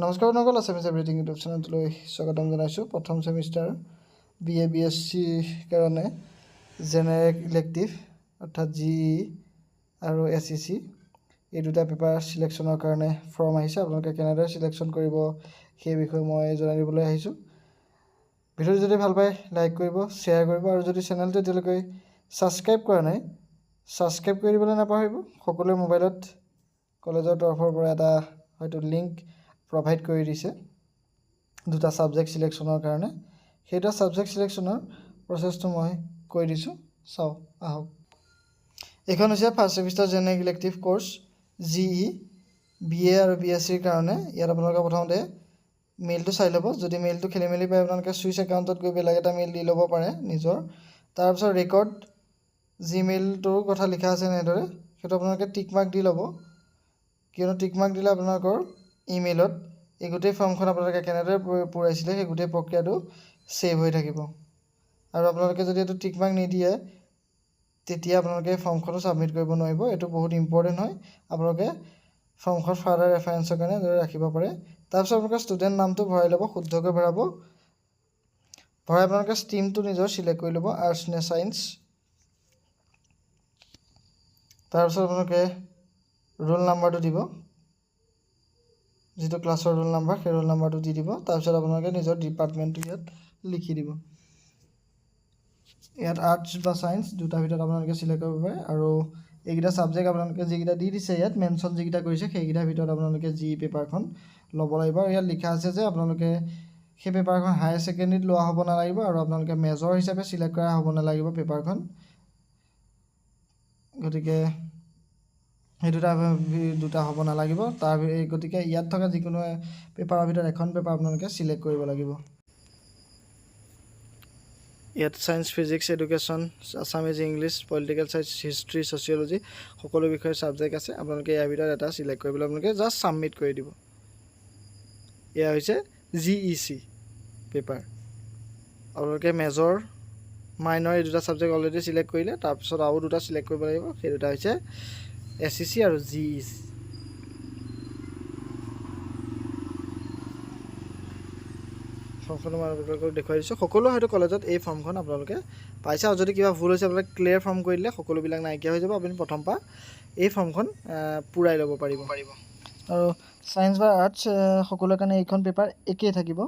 নমস্কাৰ বন্ধুসকল, Assamese everything YouTube চেনেলটোলৈ স্বাগতম জনাইছোঁ। প্ৰথম ছেমিষ্টাৰ BA BSc কাৰণে জেনেৰিক ইলেক্টিভ অৰ্থাৎ GE আৰু SEC এই দুটা পেপাৰ চিলেকশ্যনৰ কাৰণে ফৰ্ম আহিছে। আপোনালোকে কেনেদৰে চিলেকশ্যন কৰিব সেই বিষয়ে মই জনাই দিবলৈ আহিছোঁ। ভিডিঅ'টো যদি ভাল পায় লাইক কৰিব, শ্বেয়াৰ কৰিব আৰু যদি চেনেলটো এতিয়ালৈকে ছাবস্ক্ৰাইব কৰা নাই ছাবস্ক্ৰাইব কৰি দিবলৈ নাপাহৰিব। সকলোৰে মোবাইলত কলেজৰ তৰফৰ পৰা এটা হয়তো লিংক প্ৰভাইড কৰি দিছে দুটা ছাবজেক্ট চিলেকশ্যনৰ কাৰণে। সেই দুটা ছাবজেক্ট চিলেকশ্যনৰ প্ৰচেছটো মই কৈ দিছোঁ, চাওঁ আহক। এইখন হৈছে first semester generic elective course GE BA আৰু BScৰ কাৰণে। ইয়াত আপোনালোকে প্ৰথমতে মেইলটো চাই ল'ব। যদি মেইলটো খেলি মেলি পায় আপোনালোকে চুইচ একাউণ্টত গৈ বেলেগ এটা মেইল দি ল'ব পাৰে নিজৰ। তাৰপিছত ৰেকৰ্ড জিমেইলটোৰ কথা লিখা আছে এনেদৰে, সেইটো আপোনালোকে টিক মাৰ্ক দি ল'ব, কিয়নো টিক মাৰ্ক দিলে আপোনালোকৰ ইমেইলত এই গোটেই ফৰ্মখন আপোনালোকে কেনেদৰে পূৰাইছিলে সেই গোটেই প্ৰক্ৰিয়াটো ছেভ হৈ থাকিব। আৰু আপোনালোকে যদি এইটো টিক মাৰ্ক নিদিয়ে তেতিয়া আপোনালোকে ফৰ্মখনো ছাবমিট কৰিব নোৱাৰিব। এইটো বহুত ইম্পৰ্টেণ্ট হয়। আপোনালোকে ফৰ্মখন ফাৰ্ডাৰ ৰেফাৰেঞ্চৰ কাৰণে ৰাখিব পাৰে। তাৰপিছত আপোনালোকে ষ্টুডেণ্ট নামটো ভৰাই ল'ব, শুদ্ধকৈ ভৰাব। ভৰাই আপোনালোকে ষ্ট্ৰীমটো নিজৰ চিলেক্ট কৰি ল'ব, আৰ্টছ নে ছায়েন্স। তাৰপিছত আপোনালোকে ৰোল নাম্বাৰটো দিব, যিটো ক্লাছৰ ৰোল নাম্বাৰ সেই ৰোল নাম্বাৰটো দি দিব। তাৰপিছত আপোনালোকে নিজৰ ডিপাৰ্টমেণ্টটো ইয়াত লিখি দিব। ইয়াত আৰ্টছ বা ছায়েন্স দুটাৰ ভিতৰত আপোনালোকে চিলেক্ট কৰিব পাৰে। আৰু এইকেইটা ছাবজেক্ট আপোনালোকে যিকেইটা দি দিছে ইয়াত মেনশ্যন যিকেইটা কৰিছে সেইকেইটাৰ ভিতৰত আপোনালোকে GE পেপাৰখন ল'ব লাগিব। আৰু ইয়াত লিখা আছে যে আপোনালোকে সেই পেপাৰখন হায়াৰ ছেকেণ্ডেৰীত লোৱা হ'ব নালাগিব আৰু আপোনালোকে মেজৰ হিচাপে চিলেক্ট কৰা হ'ব নালাগিব পেপাৰখন। গতিকে সেই দুটা হ'ব নালাগিব। গতিকে ইয়াত থকা যিকোনো পেপাৰৰ ভিতৰত এখন পেপাৰ আপোনালোকে চিলেক্ট কৰিব লাগিব। ইয়াত science, physics, education, Assamese, English, political science, history, sociology সকলো বিষয়ৰ ছাবজেক্ট আছে। আপোনালোকে ইয়াৰ ভিতৰত এটা চিলেক্ট কৰিবলৈ আপোনালোকে জাষ্ট ছাবমিট কৰি দিব। এয়া হৈছে GEC পেপাৰ। আপোনালোকে মেজৰ, মাইনৰ এই দুটা ছাবজেক্ট অলৰেডি চিলেক্ট কৰিলে। তাৰপিছত আৰু দুটা চিলেক্ট কৰিব লাগিব, সেই দুটা হৈছে SEC আৰু GE। ফৰ্মখন মই আপোনালোকক দেখুৱাই দিছোঁ। সকলো হয়তো কলেজত এই ফৰ্মখন আপোনালোকে পাইছে। আৰু যদি কিবা ভুল হৈছে আপোনালোকে ক্লিয়াৰ ফৰ্ম কৰি দিলে সকলোবিলাক নাইকিয়া হৈ যাব। আপুনি প্ৰথম পৰা এই ফৰ্মখন পূৰাই ল'ব পাৰিব। আৰু ছায়েন্স বা আৰ্টছ সকলোৰে কাৰণে এইখন পেপাৰ একেই থাকিব।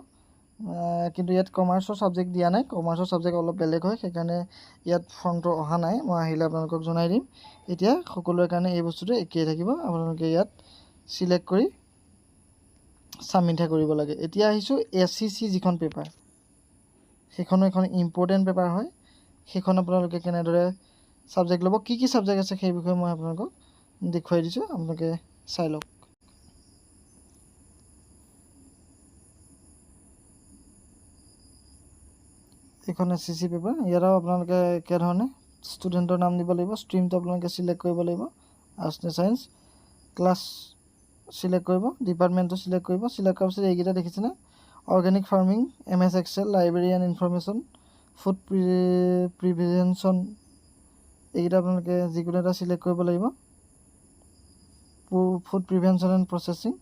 কিন্তু ইয়াত কমাৰ্চৰ ছাবজেক্ট দিয়া নাই, কমাৰ্চৰ ছাবজেক্ট অলপ বেলেগ হয়, সেইকাৰণে ইয়াত ফৰ্মটো অহা নাই। মই আহিলে আপোনালোকক জনাই দিম। এতিয়া সকলোৰে কাৰণে এই বস্তুটো একেই থাকিব। আপোনালোকে ইয়াত চিলেক্ট কৰি ছাবমিটহে কৰিব লাগে। এতিয়া আহিছোঁ SEC যিখন পেপাৰ, সেইখনো এখন ইম্পৰ্টেণ্ট পেপাৰ হয়। সেইখন আপোনালোকে কেনেদৰে ছাবজেক্ট ল'ব, কি কি ছাবজেক্ট আছে সেই বিষয়ে মই আপোনালোকক দেখুৱাই দিছোঁ, আপোনালোকে চাই লওক। এইখন SEC পেপাৰ। ইয়াতো আপোনালোকে একেধৰণে ষ্টুডেণ্টৰ নাম দিব লাগিব, ষ্ট্ৰীমটো আপোনালোকে চিলেক্ট কৰিব লাগিব, আৰ্টছ নে ছায়েন্স, ক্লাছ চিলেক্ট কৰিব, ডিপাৰ্টমেণ্টটো চিলেক্ট কৰিব। চিলেক্ট কৰাৰ পিছত এইকেইটা দেখিছেনে, organic farming, MS Excel, library and information, food prevention, এইকেইটা আপোনালোকে যিকোনো এটা চিলেক্ট কৰিব লাগিব। ফুড প্ৰিভেনশ্যন এণ্ড প্ৰচেছিং,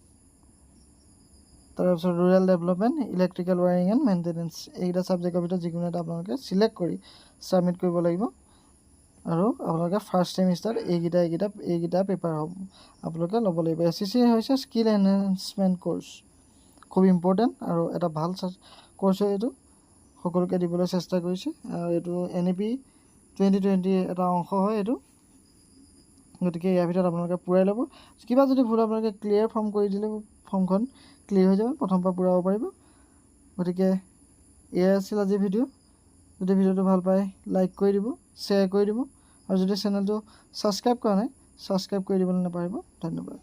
তাৰপিছত rural development, electrical wiring and maintenance, এইকেইটা ছাবজেক্টৰ ভিতৰত যিকোনো এটা আপোনালোকে চিলেক্ট কৰি ছাবমিট কৰিব লাগিব। আৰু আপোনালোকে ফাৰ্ষ্ট ছেমিষ্টাৰত এইকেইটা পেপাৰ আপোনালোকে ল'ব লাগিব। SEC হৈছে স্কিল এনহেঞ্চমেণ্ট কোৰ্চ, খুব ইম্পৰ্টেণ্ট আৰু এটা ভাল কোৰ্চ হয়। এইটো সকলোকে দিবলৈ চেষ্টা কৰিছে আৰু এইটো NEP 2020 এটা অংশ হয় এইটো। গতিকে ইয়াৰ ভিতৰত আপোনালোকে পূৰাই ল'ব। কিবা যদি ভুল আপোনালোকে ক্লিয়াৰ ফৰ্ম কৰি দিলে ফৰ্মখন ক্লিয়াৰ হৈ যাব, প্ৰথম পৰা পূৰাব পাৰিব। গতিকে এয়াই আছিল আজিৰ ভিডিঅ'। যদি ভিডিঅ'টো ভাল পায় লাইক কৰি দিব, শ্বেয়াৰ কৰি দিব আৰু যদি চেনেলটো ছাবস্ক্ৰাইব কৰা নাই ছাবস্ক্ৰাইব কৰি দিবলৈ নাপাহৰিব। ধন্যবাদ।